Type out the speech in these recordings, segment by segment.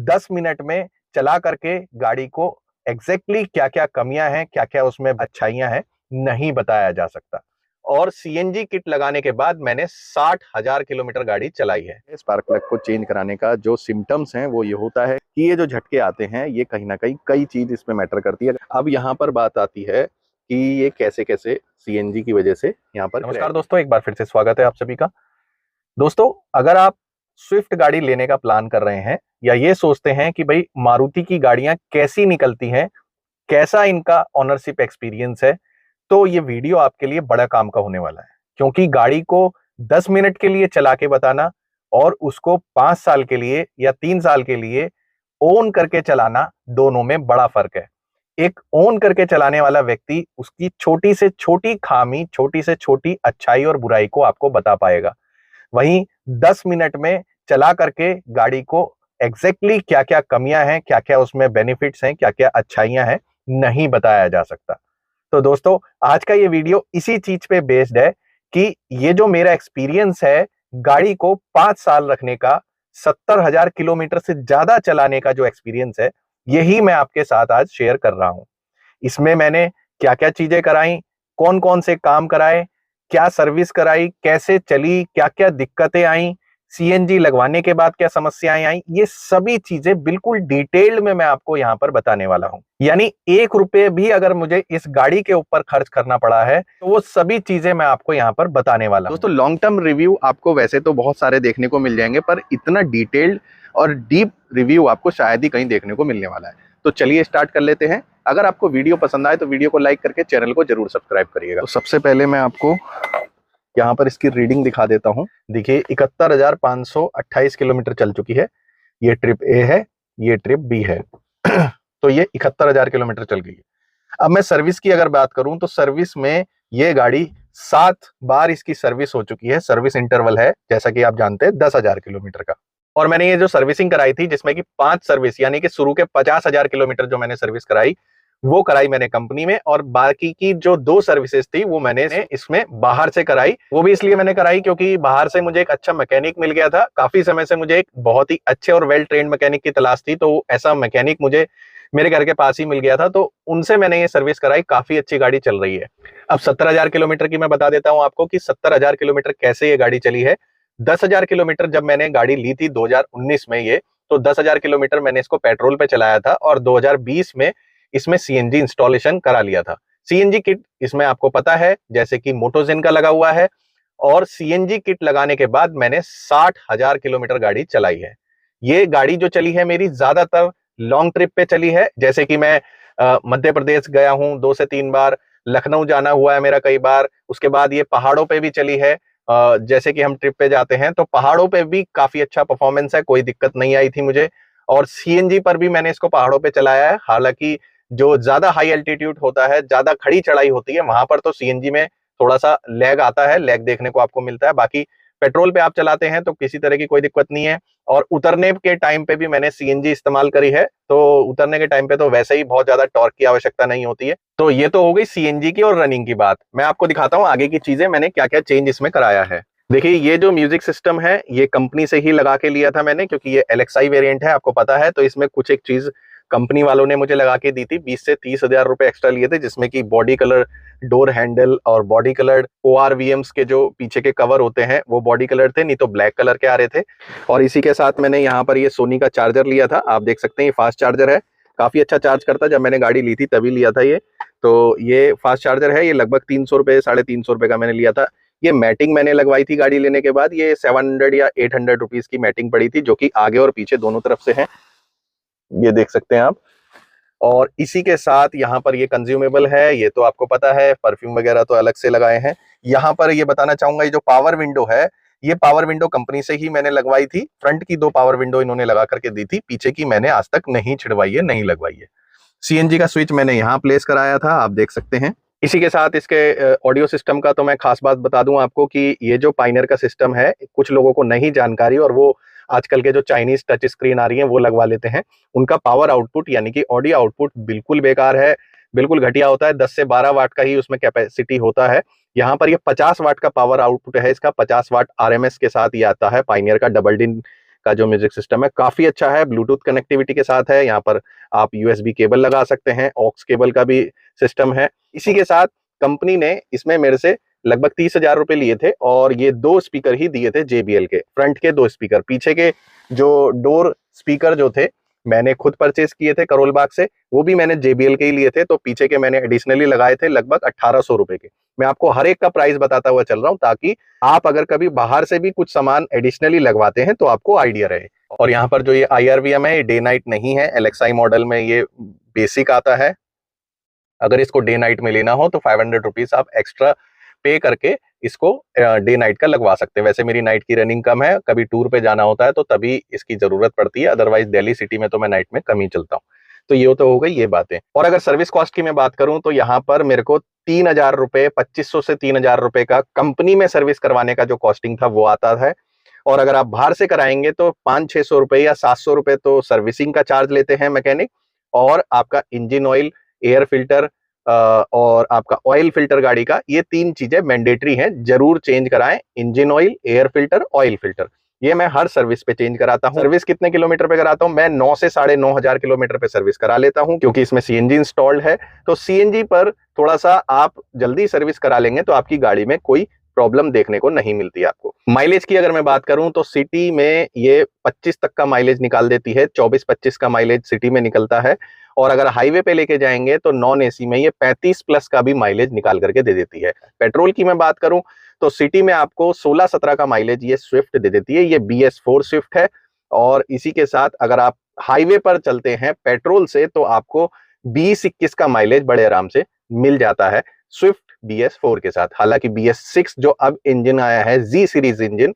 10 minute में चला करके गाड़ी को एग्जैक्टली क्या क्या कमियां हैं, क्या क्या उसमें अच्छाइयां हैं, नहीं बताया जा सकता। और सीएनजी किट लगाने के बाद मैंने 60,000 किलोमीटर गाड़ी चलाई है। स्पार्क प्लग को चेंज कराने का जो सिम्टम्स हैं वो ये होता है कि ये जो झटके आते हैं ये कहीं ना कहीं कई चीज इसमें मैटर करती है। अब यहाँ पर बात आती है कि ये कैसे कैसे सीएनजी की वजह से यहाँ पर। नमस्कार दोस्तों, एक बार फिर से स्वागत है आप सभी का। दोस्तों, अगर आप स्विफ्ट गाड़ी लेने का प्लान कर रहे हैं या ये सोचते हैं कि भाई मारुति की गाड़ियां कैसी निकलती हैं, कैसा इनका ऑनरशिप एक्सपीरियंस है, तो ये वीडियो आपके लिए बड़ा काम का होने वाला है। क्योंकि गाड़ी को 10 मिनट के लिए चला के बताना और उसको 5 साल के लिए या 3 साल के लिए ओन करके चलाना, दोनों में बड़ा फर्क है। एक ओन करके चलाने वाला व्यक्ति उसकी छोटी से छोटी खामी, छोटी से छोटी अच्छाई और बुराई को आपको बता पाएगा। वहीं 10 मिनट में चला करके गाड़ी को एग्जैक्टली क्या क्या कमियां हैं, क्या क्या उसमें बेनिफिट्स हैं, क्या क्या अच्छाइयां हैं, नहीं बताया जा सकता। तो दोस्तों, आज का ये वीडियो इसी चीज पे बेस्ड है कि ये जो मेरा एक्सपीरियंस है गाड़ी को 5 साल रखने का, 70,000 किलोमीटर से ज्यादा चलाने का जो एक्सपीरियंस है, यही मैं आपके साथ आज शेयर कर रहा हूं। इसमें मैंने क्या क्या चीजें कराई, कौन कौन से काम कराए, क्या सर्विस कराई, कैसे चली, क्या क्या दिक्कतें आई, सीएनजी लगवाने के बाद क्या समस्याएं आई, ये सभी चीजें बिल्कुल डिटेल्ड में मैं आपको यहां पर बताने वाला हूं। यानी 1 रुपए भी अगर मुझे इस गाड़ी के ऊपर खर्च करना पड़ा है तो वो सभी चीजें मैं आपको यहां पर बताने वाला हूं। दोस्तों, लॉन्ग टर्म रिव्यू आपको वैसे तो बहुत सारे देखने को मिल जाएंगे, पर इतना डिटेल्ड और डीप रिव्यू आपको शायद ही कहीं देखने को मिलने वाला है। तो चलिए स्टार्ट कर लेते हैं। अगर आपको वीडियो पसंद आए तो वीडियो को लाइक करके चैनल को जरूर सब्सक्राइब करिएगा। तो सबसे पहले मैं आपको यहाँ पर इसकी रीडिंग दिखा देता हूँ। देखिए, 71,528 किलोमीटर चल चुकी है। ये ट्रिप ए है, ये ट्रिप बी है। तो ये 71,000 किलोमीटर चल गई है। अब मैं सर्विस की अगर बात करूं तो सर्विस में ये गाड़ी 7 बार इसकी सर्विस हो चुकी है। सर्विस इंटरवल है, जैसा कि आप जानते हैं, 10,000 किलोमीटर का। और मैंने ये जो सर्विसिंग कराई थी, जिसमें कि 5 सर्विस, यानी कि शुरू के 50,000 किलोमीटर जो मैंने सर्विस कराई, वो कराई मैंने कंपनी में, और बाकी की जो 2 सर्विसेज थी वो मैंने इसमें बाहर से कराई। वो भी इसलिए मैंने कराई क्योंकि बाहर से मुझे एक अच्छा मैकेनिक मिल गया था। काफी समय से मुझे एक बहुत ही अच्छे और वेल ट्रेन्ड मैकेनिक की तलाश थी, तो ऐसा मैकेनिक मुझे मेरे घर के पास ही मिल गया था, तो उनसे मैंने ये सर्विस कराई। काफी अच्छी गाड़ी चल रही है। अब 70,000 किलोमीटर की मैं बता देता हूं आपको कि 70,000 किलोमीटर कैसे ये गाड़ी चली है। 10,000 किलोमीटर जब मैंने गाड़ी ली थी 2019 में, ये तो 10,000 किलोमीटर मैंने इसको पेट्रोल पे चलाया था, और 2020 में इसमें सीएनजी इंस्टॉलेशन करा लिया था। सीएनजी किट इसमें आपको पता है जैसे कि मोटोजेन का लगा हुआ है, और सीएनजी किट लगाने के बाद मैंने 60,000 किलोमीटर गाड़ी चलाई है। ये गाड़ी जो चली है मेरी ज्यादातर लॉन्ग ट्रिप पे चली है। जैसे कि मैं मध्य प्रदेश गया हूं 2 से 3 बार, लखनऊ जाना हुआ है मेरा कई बार। उसके बाद ये पहाड़ों पे भी चली है। जैसे कि हम ट्रिप पे जाते हैं तो पहाड़ों पे भी काफी अच्छा परफॉर्मेंस है, कोई दिक्कत नहीं आई थी मुझे। और सीएनजी पर भी मैंने इसको पहाड़ों पे चलाया है। हालांकि जो ज्यादा हाई एल्टीट्यूड होता है, ज्यादा खड़ी चढ़ाई होती है, वहां पर तो सीएनजी में थोड़ा सा लैग आता है, लैग देखने को आपको मिलता है। बाकी पेट्रोल पे आप चलाते हैं तो किसी तरह की कोई दिक्कत नहीं है। और उतरने के टाइम पे भी मैंने सीएनजी इस्तेमाल करी है, तो उतरने के टाइम पे तो वैसे ही बहुत ज्यादा टॉर्क की आवश्यकता नहीं होती है। तो ये तो हो गई सीएनजी की और रनिंग की बात। मैं आपको दिखाता हूँ आगे की चीजें, मैंने क्या क्या चेंज इसमें कराया है। देखिए, ये जो म्यूजिक सिस्टम है ये कंपनी से ही लगा के लिया था मैंने, क्योंकि ये एलएक्सआई वेरिएंट है, आपको पता है। तो इसमें कुछ एक चीज कंपनी वालों ने मुझे लगा के दी थी। 20 से 30,000 रुपए एक्स्ट्रा लिए थे, जिसमें कि बॉडी कलर, डोर हैंडल और बॉडी कलर ORVMs के जो पीछे के कवर होते हैं वो बॉडी कलर थे, नहीं तो ब्लैक कलर के आ रहे थे। और इसी के साथ मैंने यहाँ पर ये सोनी का चार्जर लिया था। आप देख सकते हैं ये फास्ट चार्जर है, काफी अच्छा चार्ज करता है। जब मैंने गाड़ी ली थी तभी लिया था ये। तो ये फास्ट चार्जर है, ये लगभग 300 रुपए, 350 रुपए का मैंने लिया था। ये मैटिंग मैंने लगवाई थी गाड़ी लेने के बाद। ये 700 या 800 रुपीज की मैटिंग पड़ी थी, जो कि आगे और पीछे दोनों तरफ से है, ये देख सकते हैं आप। और इसी के साथ यहाँ पर ये कंज्यूमेबल है, ये तो आपको पता है। परफ्यूम वगैरह तो अलग से लगाए हैं। यहाँ पर ये बताना चाहूंगा, ये जो पावर विंडो है, ये पावर विंडो कंपनी से ही मैंने लगवाई थी। फ्रंट की 2 पावर विंडो इन्होंने लगा करके दी थी, पीछे की मैंने आज तक नहीं छिड़वाई है, नहीं लगवाई है। सीएनजी का स्विच मैंने यहाँ प्लेस कराया था, आप देख सकते हैं। इसी के साथ इसके ऑडियो सिस्टम का तो मैं खास बात बता दूं आपको कि ये जो पाइनियर का सिस्टम है, कुछ लोगों को नहीं जानकारी, और वो आजकल के जो चाइनीज टच स्क्रीन आ रही है वो लगवा लेते हैं। उनका पावर आउटपुट यानी कि ऑडियो आउटपुट बिल्कुल बेकार है, बिल्कुल घटिया होता है। 10 से 12 वाट का ही उसमें कैपेसिटी होता है। यहाँ पर ये 50 वाट का पावर आउटपुट है इसका, 50 वाट RMS के साथ ये आता है। पाइनियर का डबल डिन का जो म्यूजिक सिस्टम है काफी अच्छा है, ब्लूटूथ कनेक्टिविटी के साथ है। यहाँ पर आप यूएसबी केबल लगा सकते हैं, ऑक्स केबल का भी सिस्टम है। इसी के साथ कंपनी ने इसमें मेरे से लगभग 30,000 रुपए लिए थे और ये 2 स्पीकर ही दिए थे JBL के, फ्रंट के 2 स्पीकर। पीछे के जो डोर स्पीकर जो थे मैंने खुद परचेज किए थे करोल बाग से, वो भी मैंने JBL के ही लिए थे। तो पीछे के मैंने एडिशनली लगाए थे लगभग 1800 रुपए के। मैं आपको हर एक का प्राइस बताता हुआ चल रहा हूं ताकि आप अगर कभी बाहर से भी कुछ सामान एडिशनली लगवाते हैं तो आपको आइडिया रहे। और यहाँ पर जो ये IRVM है, ये डे नाइट नहीं है, LXI मॉडल में ये बेसिक आता है। अगर इसको डे नाइट में लेना हो तो 500 रुपीज आप एक्स्ट्रा पे करके इसको डे नाइट का लगवा सकते हैं। वैसे मेरी नाइट की रनिंग कम है, कभी टूर पे जाना होता है तो तभी इसकी जरूरत पड़ती है, अदरवाइज दिल्ली सिटी में तो मैं नाइट में कम ही चलता हूँ। तो ये तो हो गई ये बातें। और अगर सर्विस कॉस्ट की मैं बात करूं तो यहाँ पर मेरे को 3,000 रुपए, 2500 से 3,000 रुपए का कंपनी में सर्विस करवाने का जो कॉस्टिंग था वो आता है। और अगर आप बाहर से कराएंगे तो 500-600 रुपए या 700 रुपए तो सर्विसिंग का चार्ज लेते हैं मैकेनिक। और आपका इंजन ऑयल, एयर फिल्टर और आपका ऑयल फिल्टर गाड़ी का, ये 3 चीजें मैंडेटरी हैं, जरूर चेंज कराएं। Engine oil, air filter, oil filter, ये मैं हर सर्विस पे चेंज कराता हूँ। सर्विस कितने किलोमीटर पे कराता हूँ? मैं 9 से 9,500 किलोमीटर पे सर्विस करा लेता हूँ, क्योंकि इसमें CNG इंस्टॉल्ड है। तो CNG पर थोड़ा सा आप जल्दी सर्विस करा लेंगे तो आपकी गाड़ी में कोई प्रॉब्लम देखने को नहीं मिलती आपको। माइलेज की अगर मैं बात करूं तो सिटी में ये 25 तक का माइलेज निकाल देती है, 24-25 का माइलेज सिटी में निकलता है। और अगर हाईवे पे लेके जाएंगे तो नॉन AC में ये 35 प्लस का भी माइलेज निकाल करके दे देती है। पेट्रोल की मैं बात करूं तो सिटी में आपको 16-17 का माइलेज ये स्विफ्ट दे देती है, ये BS4 स्विफ्ट है। और इसी के साथ अगर आप हाईवे पर चलते हैं पेट्रोल से तो आपको 20-21 का माइलेज बड़े आराम से मिल जाता है स्विफ्ट BS4 के साथ। हालांकि BS6 जो अब इंजन आया है, Z सीरीज इंजन,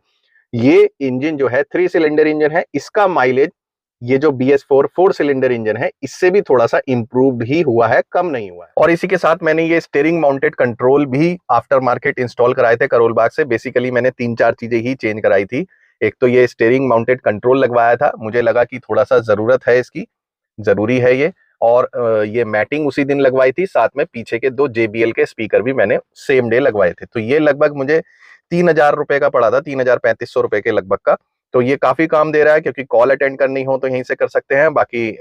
ये इंजन जो है 3 सिलेंडर इंजन है, इसका माइलेज ये जो BS4 4 सिलेंडर इंजन है इससे भी थोड़ा सा इंप्रूव्ड ही हुआ है, कम नहीं हुआ है। और इसी के साथ मैंने ये स्टीयरिंग माउंटेड कंट्रोल भी आफ्टर मार्केट इंस्टॉल कराए थे करोल बाग से। बेसिकली मैंने 3-4 चीजें ही चेंज कराई थी। एक तो ये स्टीयरिंग माउंटेड कंट्रोल लगवाया था, मुझे लगा कि थोड़ा सा जरूरत है इसकी, जरूरी है ये। और ये मैटिंग उसी दिन लगवाई थी, साथ में पीछे के 2 JBL के स्पीकर भी मैंने सेम डे लगवाए थे। तो ये लगभग मुझे 3,000 रुपए का पड़ा था, 3,000-3,500 रुपए के लगभग का। तो ये काफी काम दे रहा है, क्योंकि कॉल अटेंड करनी हो तो यहीं से कर सकते हैं, बाकी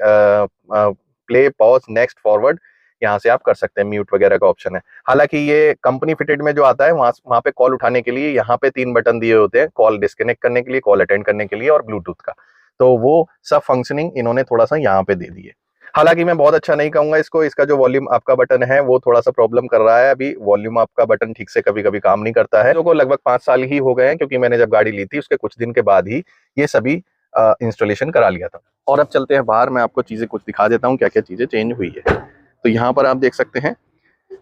प्ले, पॉज, नेक्स्ट, फॉरवर्ड यहाँ से आप कर सकते हैं, म्यूट वगैरह का ऑप्शन है। हालांकि ये कंपनी फिटेड में जो आता है वहां पे कॉल उठाने के लिए यहाँ पे 3 बटन दिए होते हैं, कॉल डिस्कनेक्ट करने के लिए, कॉल अटेंड करने के लिए और ब्लूटूथ का। तो वो सब फंक्शनिंग इन्होंने थोड़ा सा यहाँ पे दे दी है। हालांकि मैं बहुत अच्छा नहीं कहूंगा इसको, इसका जो वॉल्यूम आपका बटन है वो थोड़ा सा प्रॉब्लम कर रहा है अभी। वॉल्यूम आपका बटन ठीक से कभी कभी काम नहीं करता है। को लगभग 5 साल ही हो गए हैं, क्योंकि मैंने जब गाड़ी ली थी उसके कुछ दिन के बाद ही ये सभी इंस्टॉलेशन करा लिया था। और अब चलते हैं बाहर, मैं आपको चीजें कुछ दिखा देता हूँ क्या क्या चीजें चेंज हुई है। तो यहाँ पर आप देख सकते हैं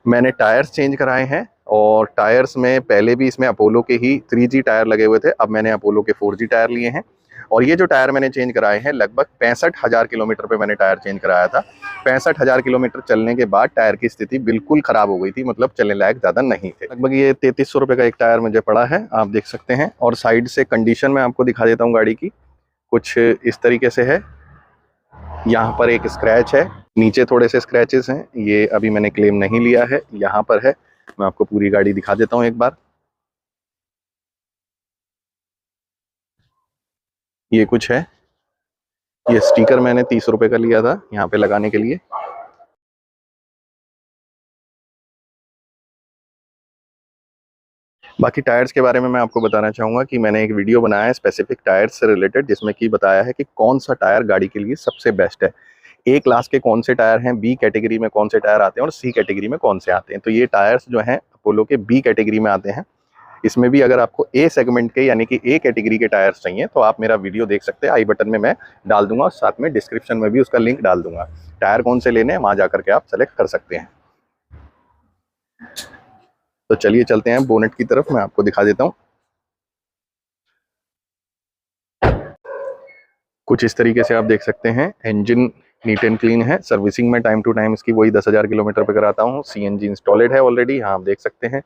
मैंने टायर्स चेंज कराए हैं। और टायर्स में पहले भी इसमें अपोलो के ही 3G टायर लगे हुए थे, अब मैंने अपोलो के 4G टायर लिए हैं। और ये जो टायर मैंने चेंज कराए हैं लगभग 65,000 किलोमीटर पे मैंने टायर चेंज कराया था। 65,000 किलोमीटर चलने के बाद टायर की स्थिति बिल्कुल खराब हो गई थी, मतलब चलने लायक ज्यादा नहीं थे। लगभग ये 3300 रुपए का एक टायर मुझे पड़ा है, आप देख सकते हैं। और साइड से कंडीशन में आपको दिखा देता हूँ गाड़ी की, कुछ इस तरीके से है। यहाँ पर एक स्क्रैच है, नीचे थोड़े से स्क्रैचेस हैं, ये अभी मैंने क्लेम नहीं लिया है, यहाँ पर है। मैं आपको पूरी गाड़ी दिखा देता हूँ एक बार। ये कुछ है, ये स्टिकर मैंने 30 रुपए का लिया था यहाँ पे लगाने के लिए। बाकी टायर्स के बारे में मैं आपको बताना चाहूँगा कि मैंने एक वीडियो बनाया है स्पेसिफिक टायर्स से रिलेटेड, जिसमें कि बताया है कि कौन सा टायर गाड़ी के लिए सबसे बेस्ट है, A क्लास के कौन से टायर हैं, B कैटेगरी में कौन से टायर आते हैं और C कैटेगरी में कौन से आते हैं। तो ये टायर्स जो हैं अपोलो के B कैटेगरी में आते हैं। इसमें भी अगर आपको A सेगमेंट के यानी कि A कैटेगरी के टायर्स चाहिए तो आप मेरा वीडियो देख सकते हैं, आई बटन में मैं डाल दूंगा और साथ में डिस्क्रिप्शन में भी उसका लिंक डाल दूंगा। टायर कौन से लेने हैं वहाँ जाकर के आप सेलेक्ट कर सकते हैं। तो चलिए चलते हैं बोनेट की तरफ, मैं आपको दिखा देता हूँ। कुछ इस तरीके से आप देख सकते हैं, इंजन नीट एंड क्लीन है। सर्विसिंग में टाइम टू टाइम इसकी वही 10,000 किलोमीटर पे कराता हूँ। CNG इंस्टॉलेड है ऑलरेडी, यहाँ आप देख सकते हैं।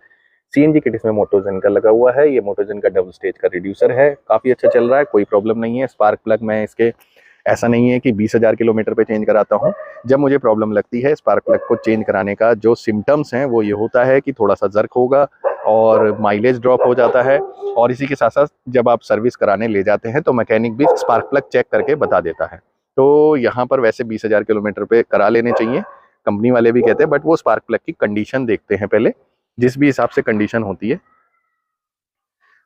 CNG किट इसमें मोटोजन का लगा हुआ है, ये मोटोजन का डबल स्टेज का रिड्यूसर है, काफी अच्छा चल रहा है, कोई प्रॉब्लम नहीं है। स्पार्क प्लग मैं इसके ऐसा नहीं है कि 20,000 किलोमीटर पे चेंज कराता हूँ। जब मुझे प्रॉब्लम लगती है स्पार्क प्लग को चेंज कराने का जो सिम्टम्स हैं वो ये होता है कि थोड़ा सा जर्क होगा, और माइलेज ड्रॉप हो जाता है। और इसी के साथ साथ जब आप सर्विस कराने ले जाते हैं तो मैकेनिक भी स्पार्क प्लग चेक करके बता देता है। तो यहाँ पर वैसे 20,000 किलोमीटर पे करा लेने चाहिए, कंपनी वाले भी कहते हैं, बट वो स्पार्क प्लग की कंडीशन देखते हैं पहले, जिस भी हिसाब से कंडीशन होती है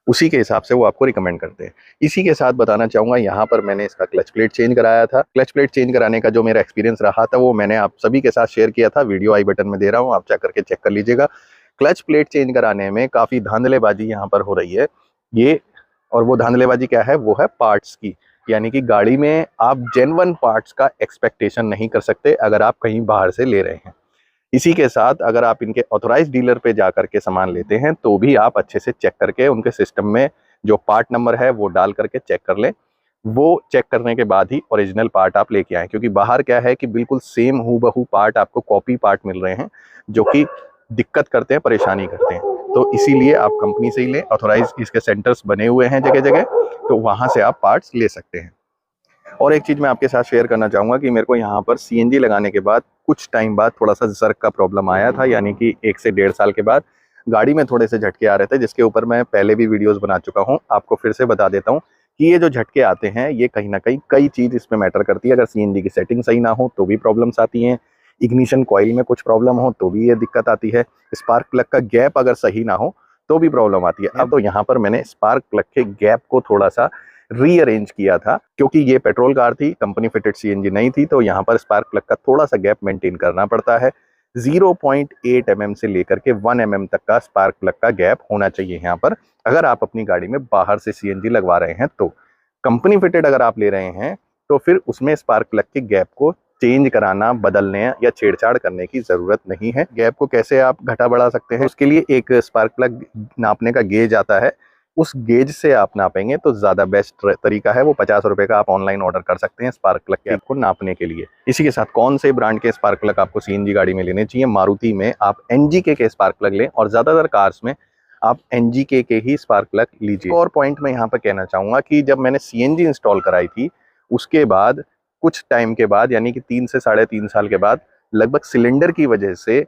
उसी के हिसाब से वो आपको रिकमेंड करते हैं। इसी के साथ बताना चाहूँगा, यहाँ पर मैंने इसका क्लच प्लेट चेंज कराया था। क्लच प्लेट चेंज कराने का जो मेरा एक्सपीरियंस रहा था वो मैंने आप सभी के साथ शेयर किया था, वीडियो आई बटन में दे रहा हूँ, आप चेक करके चेक कर लीजिएगा। क्लच प्लेट चेंज कराने में काफ़ी धांधलेबाजी यहाँ पर हो रही है ये, और वो धांधलेबाजी क्या है, वो है पार्ट्स की। यानी कि गाड़ी में आप जेन्युइन पार्ट्स का एक्सपेक्टेशन नहीं कर सकते अगर आप कहीं बाहर से ले रहे हैं। इसी के साथ अगर आप इनके ऑथोराइज डीलर पे जा करके सामान लेते हैं तो भी आप अच्छे से चेक करके उनके सिस्टम में जो पार्ट नंबर है वो डाल करके चेक कर लें। वो चेक करने के बाद ही ओरिजिनल पार्ट आप लेके आएँ, क्योंकि बाहर क्या है कि बिल्कुल सेम हूबहू पार्ट आपको कॉपी पार्ट मिल रहे हैं जो कि दिक्कत करते हैं, परेशानी करते हैं। तो इसीलिए आप कंपनी से ही लें, ऑथोराइज इसके सेंटर्स बने हुए हैं जगह जगह, तो वहाँ से आप पार्ट्स ले सकते हैं। और एक चीज़ मैं आपके साथ शेयर करना चाहूँगा कि मेरे को यहाँ पर सीएनजी लगाने के बाद कुछ टाइम बाद थोड़ा सा जर्क का प्रॉब्लम आया था, यानी कि 1 से 1.5 साल के बाद गाड़ी में थोड़े से झटके आ रहे थे, जिसके ऊपर मैं पहले भी वीडियोस बना चुका हूँ। आपको फिर से बता देता हूँ कि ये जो झटके आते हैं ये कहीं ना कहीं कई चीज़ इसमें मैटर करती है। अगर सीएनजी की सेटिंग सही ना हो तो भी प्रॉब्लम्स आती हैं, इग्निशन कॉइल में कुछ प्रॉब्लम हो तो भी ये दिक्कत आती है, स्पार्क प्लग का गैप अगर सही ना हो तो भी प्रॉब्लम आती है। अब तो यहाँ पर मैंने स्पार्क प्लग के गैप को थोड़ा सा रीअरेंज किया था, क्योंकि ये पेट्रोल कार थी, कंपनी फिटेड सीएनजी नहीं थी, तो यहाँ पर स्पार्क प्लग का थोड़ा सा गैप मेंटेन करना पड़ता है। 0.8 mm से लेकर के 1 mm तक का स्पार्क प्लग का गैप होना चाहिए यहाँ पर, अगर आप अपनी गाड़ी में बाहर से सीएनजी लगवा रहे हैं। तो कंपनी फिटेड अगर आप ले रहे हैं तो फिर उसमें स्पार्क प्लग के गैप को चेंज कराना, बदलने या छेड़छाड़ करने की जरूरत नहीं है। गैप को कैसे आप घटा बढ़ा सकते हैं, उसके लिए एक स्पार्क प्लग नापने का गेज आता है, उस गेज से आप नापेंगे तो ज़्यादा बेस्ट तरीका है। वो 50 रुपए का आप ऑनलाइन ऑर्डर कर सकते हैं स्पार्क प्लग के आपको नापने के लिए। इसी के साथ कौन से ब्रांड के स्पार्क प्लग आपको सीएनजी गाड़ी में लेने चाहिए, मारुति में आप एनजीके के स्पार्क प्लग लें, और ज़्यादातर कार्स में आप एनजीके के ही स्पार्क प्लग लीजिए। और पॉइंट मैं यहाँ पर कहना चाहूँगा कि जब मैंने सीएनजी इंस्टॉल कराई थी उसके बाद कुछ टाइम के बाद, यानी कि 3 से 3.5 साल के बाद, लगभग सिलेंडर की वजह से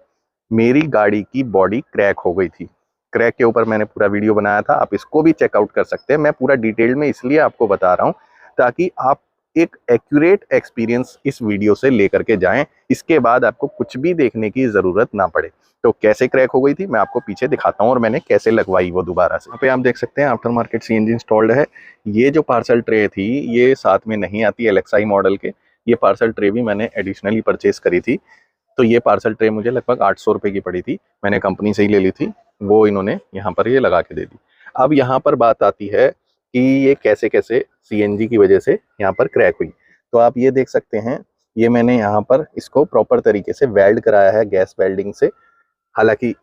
मेरी गाड़ी की बॉडी क्रैक हो गई थी। क्रैक के ऊपर मैंने पूरा वीडियो बनाया था, आप इसको भी चेकआउट कर सकते हैं। मैं पूरा डिटेल में इसलिए आपको बता रहा हूं ताकि आप एक एक्यूरेट एक्सपीरियंस इस वीडियो से लेकर के जाएं, इसके बाद आपको कुछ भी देखने की जरूरत ना पड़े। तो कैसे क्रैक हो गई थी मैं आपको पीछे दिखाता हूं और मैंने कैसे लगवाई वो दोबारा से। यहाँ पे आप देख सकते हैं आफ्टर मार्केट सीएनजी इंस्टॉल्ड है। ये जो पार्सल ट्रे थी ये साथ में नहीं आती एलेक्साई मॉडल के, ये पार्सल ट्रे भी मैंने एडिशनली परचेज करी थी। तो ये पार्सल ट्रे मुझे लगभग 800 रुपये की पड़ी थी, मैंने कंपनी से ही ले ली थी, वो इन्होंने यहाँ पर ये लगा के दे दी। अब यहाँ पर बात आती है कि ये कैसे कैसे सीएनजी की वजह से यहाँ पर क्रैक हुई। तो आप ये देख सकते हैं, ये मैंने यहाँ पर इसको प्रॉपर तरीके से वेल्ड कराया है गैस वेल्डिंग से। हालांकि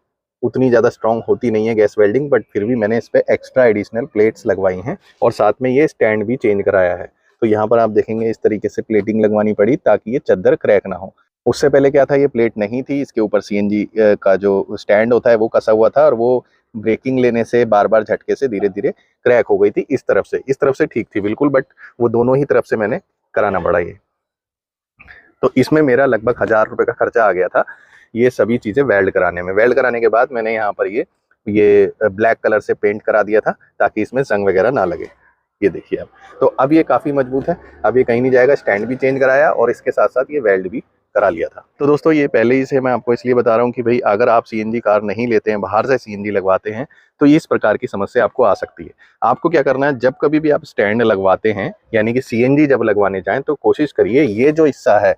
उतनी ज़्यादा स्ट्रॉन्ग होती नहीं है गैस वेल्डिंग, बट फिर भी मैंने इस पर एक्स्ट्रा एडिशनल प्लेट्स लगवाई हैं और साथ में ये स्टैंड भी चेंज कराया है। तो यहाँ पर आप देखेंगे इस तरीके से प्लेटिंग लगवानी पड़ी ताकि ये चद्दर क्रैक ना हो। उससे पहले क्या था, ये प्लेट नहीं थी, इसके ऊपर सीएनजी का जो स्टैंड होता है वो कसा हुआ था और वो ब्रेकिंग लेने से बार बार झटके से धीरे धीरे क्रैक हो गई थी। इस तरफ से ठीक थी बिल्कुल, बट वो दोनों ही तरफ से मैंने कराना पड़ा ये। तो इसमें मेरा लगभग 1000 रुपये का खर्चा आ गया था ये सभी चीज़ें वेल्ड कराने में। वेल्ड कराने के बाद मैंने यहाँ पर ये ब्लैक कलर से पेंट करा दिया था ताकि इसमें जंग वगैरह ना लगे। ये देखिए अब तो अब ये काफ़ी मजबूत है, अब ये कहीं नहीं जाएगा। स्टैंड भी चेंज कराया और इसके साथ साथ ये वेल्ड भी करा लिया था। तो दोस्तों ये पहले ही से मैं आपको इसलिए बता रहा हूँ कि भाई अगर आप सीएनजी कार नहीं लेते हैं, बाहर से सीएनजी लगवाते हैं, तो इस प्रकार की समस्या आपको आ सकती है। आपको क्या करना है, जब कभी भी आप स्टैंड लगवाते हैं, यानी कि सीएनजी जब लगवाने जाएं, तो कोशिश करिए ये जो हिस्सा है,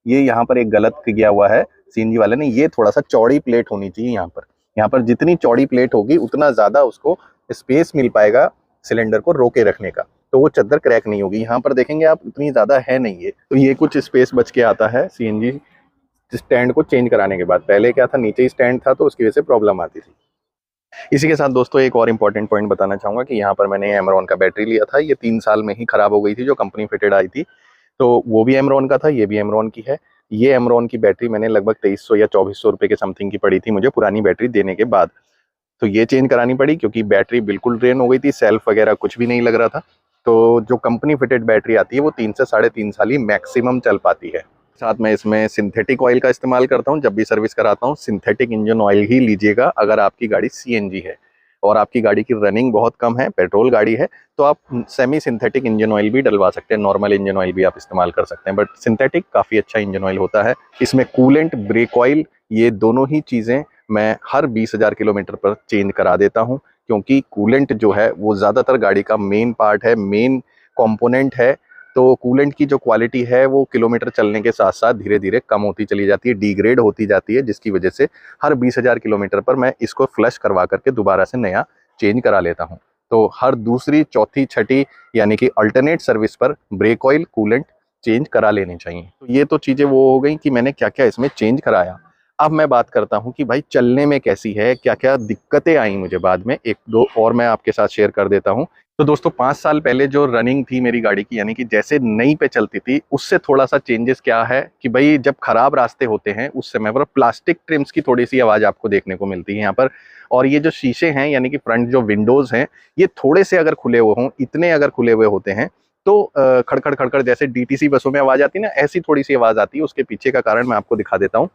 ये यहाँ पर एक गलत किया हुआ है सीएनजी वाले ने, ये थोड़ा सा चौड़ी प्लेट होनी चाहिए यहाँ पर जितनी चौड़ी प्लेट होगी उतना ज्यादा उसको स्पेस मिल पाएगा सिलेंडर को रोके रखने का, तो वो चद्दर क्रैक नहीं होगी। यहाँ पर देखेंगे आप इतनी ज़्यादा है नहीं है, तो ये कुछ स्पेस बच के आता है सीएनजी स्टैंड को चेंज कराने के बाद। पहले क्या था, नीचे ही स्टैंड था तो उसकी वजह से प्रॉब्लम आती थी। इसी के साथ दोस्तों एक और इम्पॉर्टेंट पॉइंट बताना चाहूँगा कि यहाँ पर मैंने एमरॉन का बैटरी लिया था, ये 3 साल में ही खराब हो गई थी, जो कंपनी फिटेड आई थी। तो वो भी एमरॉन का था, ये भी एमरॉन की है। ये एमरॉन की बैटरी मैंने लगभग 2300 या 2400 रुपये के समथिंग की पड़ी थी मुझे पुरानी बैटरी देने के बाद। तो ये चेंज करानी पड़ी क्योंकि बैटरी बिल्कुल ड्रेन हो गई थी, सेल्फ वगैरह कुछ भी नहीं लग रहा था। तो जो कंपनी फिटेड बैटरी आती है वो 3 से 3.5 साल ही मैक्सिमम चल पाती है। साथ में इसमें सिंथेटिक ऑयल का इस्तेमाल करता हूँ। जब भी सर्विस कराता हूँ सिंथेटिक इंजन ऑयल ही लीजिएगा अगर आपकी गाड़ी सीएनजी है और आपकी गाड़ी की रनिंग बहुत कम है, पेट्रोल गाड़ी है, तो आप सेमी सिंथेटिक इंजन ऑयल भी डलवा सकते हैं। नॉर्मल इंजन ऑयल भी आप इस्तेमाल कर सकते हैं, बट सिंथेटिक काफ़ी अच्छा इंजन ऑयल होता है। इसमें कूलेंट, ब्रेक ऑयल, ये दोनों ही चीज़ें मैं हर 20,000 किलोमीटर पर चेंज करा देता हूँ, क्योंकि कूलेंट जो है वो ज़्यादातर गाड़ी का मेन पार्ट है, मेन कंपोनेंट है। तो कूलेंट की जो क्वालिटी है वो किलोमीटर चलने के साथ साथ धीरे धीरे कम होती चली जाती है, डिग्रेड होती जाती है, जिसकी वजह से हर 20,000 किलोमीटर पर मैं इसको फ्लश करवा करके दोबारा से नया चेंज करा लेता हूँ। तो हर दूसरी, चौथी, छठी यानी कि अल्टरनेट सर्विस पर ब्रेक ऑयल, कूलेंट चेंज करा लेनी चाहिए। तो ये तो चीज़ें वो हो गई कि मैंने क्या क्या इसमें चेंज कराया। अब मैं बात करता हूँ कि भाई चलने में कैसी है, क्या क्या दिक्कतें आई मुझे बाद में, एक दो और मैं आपके साथ शेयर कर देता हूँ। तो दोस्तों 5 साल पहले जो रनिंग थी मेरी गाड़ी की, यानी कि जैसे नई पे चलती थी, उससे थोड़ा सा चेंजेस क्या है कि भाई जब खराब रास्ते होते हैं उस समय पर प्लास्टिक ट्रिम्स की थोड़ी सी आवाज़ आपको देखने को मिलती है यहाँ पर। और ये जो शीशे हैं यानी कि फ्रंट जो विंडोज़ हैं, ये थोड़े से अगर खुले हुए हों, इतने अगर खुले हुए होते हैं तो खड़खड़ खड़खड़ जैसे डीटीसी बसों में आवाज़ आती है ना, ऐसी थोड़ी सी आवाज़ आती है। उसके पीछे का कारण मैं आपको दिखा देता हूँ।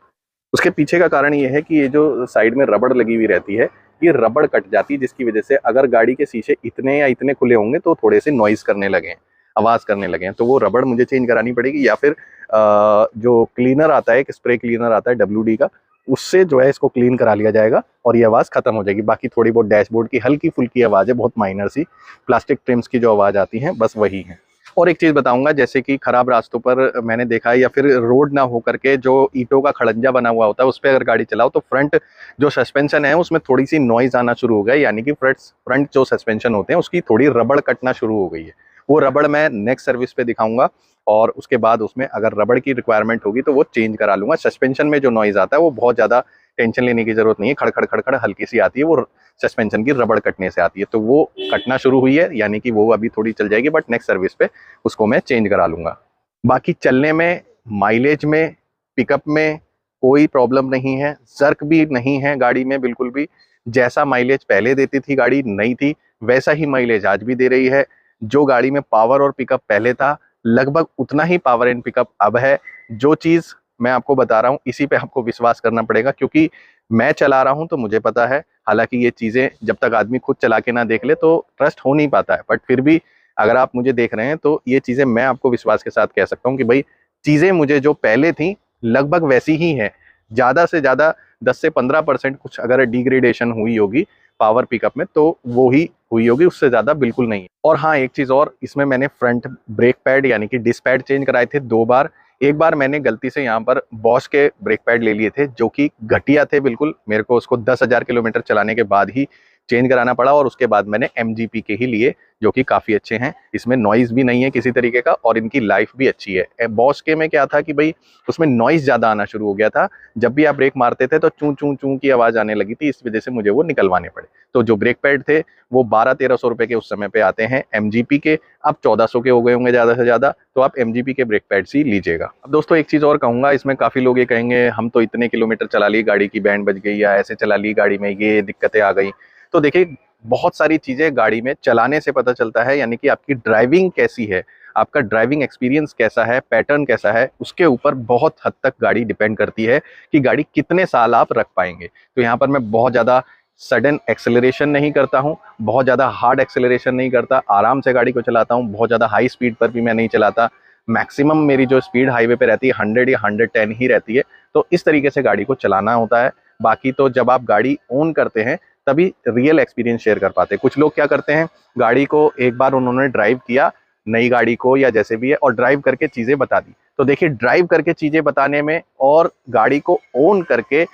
उसके पीछे का कारण ये है कि ये जो साइड में रबड़ लगी हुई रहती है, ये रबड़ कट जाती है, जिसकी वजह से अगर गाड़ी के शीशे इतने या इतने खुले होंगे तो थोड़े से नॉइज़ करने लगे हैं, आवाज़ करने लगे हैं। तो वो रबड़ मुझे चेंज करानी पड़ेगी, या फिर जो क्लीनर आता है, एक स्प्रे क्लीनर आता है WD का, उससे जो है इसको क्लीन करा लिया जाएगा और ये आवाज़ खत्म हो जाएगी। बाकी थोड़ी बहुत डैशबोर्ड की हल्की फुल्की आवाज़ है, बहुत माइनर सी, प्लास्टिक ट्रिम्स की जो आवाज़ आती है बस वही है। और एक चीज़ बताऊंगा, जैसे कि खराब रास्तों पर मैंने देखा है, या फिर रोड ना हो करके जो ईंटों का खड़ंजा बना हुआ होता है उस पर अगर गाड़ी चलाओ तो फ्रंट जो सस्पेंशन है उसमें थोड़ी सी नॉइज़ आना शुरू हो गया, यानी कि फ्रंट जो सस्पेंशन होते हैं उसकी थोड़ी रबड़ कटना शुरू हो गई है। वो रबड़ मैं नेक्स्ट सर्विस पे दिखाऊंगा और उसके बाद उसमें अगर रबड़ की रिक्वायरमेंट होगी तो वो चेंज करा लूंगा। सस्पेंशन में जो नॉइज़ आता है वो बहुत ज़्यादा टेंशन लेने की जरूरत नहीं है, खड़खड़ खड़खड़ हल्की सी आती है, वो सस्पेंशन की रबड़ कटने से आती है। तो वो कटना शुरू हुई है, यानी कि वो अभी थोड़ी चल जाएगी, बट नेक्स्ट सर्विस पे उसको मैं चेंज करा लूंगा। बाकी चलने में, माइलेज में, पिकअप में कोई प्रॉब्लम नहीं है, जर्क भी नहीं है गाड़ी में बिल्कुल भी। जैसा माइलेज पहले देती थी गाड़ी नई थी, वैसा ही माइलेज आज भी दे रही है। जो गाड़ी में पावर और पिकअप पहले था, लगभग उतना ही पावर एंड पिकअप अब है। जो चीज़ मैं आपको बता रहा हूँ इसी पे आपको विश्वास करना पड़ेगा, क्योंकि मैं चला रहा हूँ तो मुझे पता है। हालांकि ये चीज़ें जब तक आदमी खुद चला के ना देख ले तो ट्रस्ट हो नहीं पाता है, बट फिर भी अगर आप मुझे देख रहे हैं तो ये चीज़ें मैं आपको विश्वास के साथ कह सकता हूँ कि भाई चीज़ें मुझे जो पहले थी लगभग वैसी ही हैं। ज़्यादा से ज़्यादा 10 से 15% कुछ अगर डिग्रेडेशन हुई होगी पावर पिकअप में तो वो ही हुई होगी, उससे ज़्यादा बिल्कुल नहीं है। और हाँ, एक चीज़ और, इसमें मैंने फ्रंट ब्रेक पैड यानी कि डिस्क पैड चेंज कराए थे 2 बार। एक बार मैंने गलती से यहाँ पर बॉश के ब्रेक पैड ले लिए थे जो कि घटिया थे बिल्कुल, मेरे को उसको 10,000 किलोमीटर चलाने के बाद ही चेंज कराना पड़ा। और उसके बाद मैंने MGP के ही लिए जो कि काफ़ी अच्छे हैं, इसमें नॉइज़ भी नहीं है किसी तरीके का और इनकी लाइफ भी अच्छी है। बॉश के में क्या था कि भाई उसमें नॉइज़ ज़्यादा आना शुरू हो गया था, जब भी आप ब्रेक मारते थे तो चूं चूं चूं की आवाज़ आने लगी थी, इस वजह से मुझे वो निकलवाने पड़े। तो जो ब्रेक पैड थे वो 1200-1300 रुपये के उस समय पे आते हैं MGP के, अब 1400 के हो गए होंगे ज़्यादा से ज़्यादा। तो आप MGP के ब्रेक पैड्स ही लीजिएगा। अब दोस्तों एक चीज़ और कहूँगा, इसमें काफ़ी लोग ये कहेंगे हम तो इतने किलोमीटर चला ली, गाड़ी की बैंड बज गई, या ऐसे चला ली गाड़ी में ये दिक्कतें आ गई। तो देखिए बहुत सारी चीज़ें गाड़ी में चलाने से पता चलता है, यानी कि आपकी ड्राइविंग कैसी है, आपका ड्राइविंग एक्सपीरियंस कैसा है, पैटर्न कैसा है, उसके ऊपर बहुत हद तक गाड़ी डिपेंड करती है कि गाड़ी कितने साल आप रख पाएंगे। तो यहाँ पर मैं बहुत ज़्यादा सडन एक्सेलरेशन नहीं करता हूँ, बहुत ज़्यादा हार्ड एक्सेलरेशन नहीं करता, आराम से गाड़ी को चलाता हूँ। बहुत ज़्यादा हाई स्पीड पर भी मैं नहीं चलाता, मैक्सिमम मेरी जो स्पीड हाईवे पे रहती है 100 या 110 ही रहती है। तो इस तरीके से गाड़ी को चलाना होता है। बाकी तो जब आप गाड़ी ओन करते हैं तभी रियल एक्सपीरियंस शेयर कर पाते हैं। कुछ लोग क्या करते हैं, गाड़ी को एक बार उन्होंने ड्राइव किया, नई गाड़ी को या जैसे भी है, और ड्राइव करके चीज़ें बता दी। तो देखिए ड्राइव करके चीज़ें बताने में और गाड़ी को ओन करके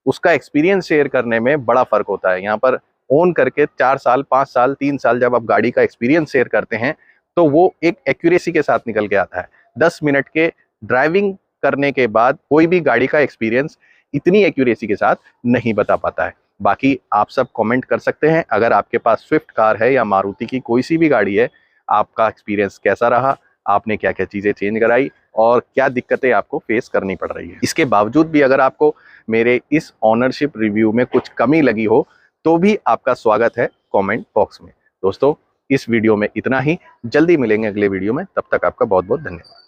उसका एक्सपीरियंस शेयर करने में बड़ा फ़र्क होता है। यहाँ पर ओन करके 4 साल, 5 साल, 3 साल जब आप गाड़ी का एक्सपीरियंस शेयर करते हैं तो वो एक एक्यूरेसी के साथ निकल के आता है। 10 मिनट के ड्राइविंग करने के बाद कोई भी गाड़ी का एक्सपीरियंस इतनी एक्यूरेसी के साथ नहीं बता पाता है। बाकी आप सब कमेंट कर सकते हैं, अगर आपके पास स्विफ्ट कार है या मारुति की कोई सी भी गाड़ी है, आपका एक्सपीरियंस कैसा रहा, आपने क्या क्या चीज़ें चेंज कराई और क्या दिक्कतें आपको फेस करनी पड़ रही है। इसके बावजूद भी अगर आपको मेरे इस ऑनरशिप रिव्यू में कुछ कमी लगी हो तो भी आपका स्वागत है कमेंट बॉक्स में। दोस्तों इस वीडियो में इतना ही, जल्दी मिलेंगे अगले वीडियो में, तब तक आपका बहुत बहुत धन्यवाद।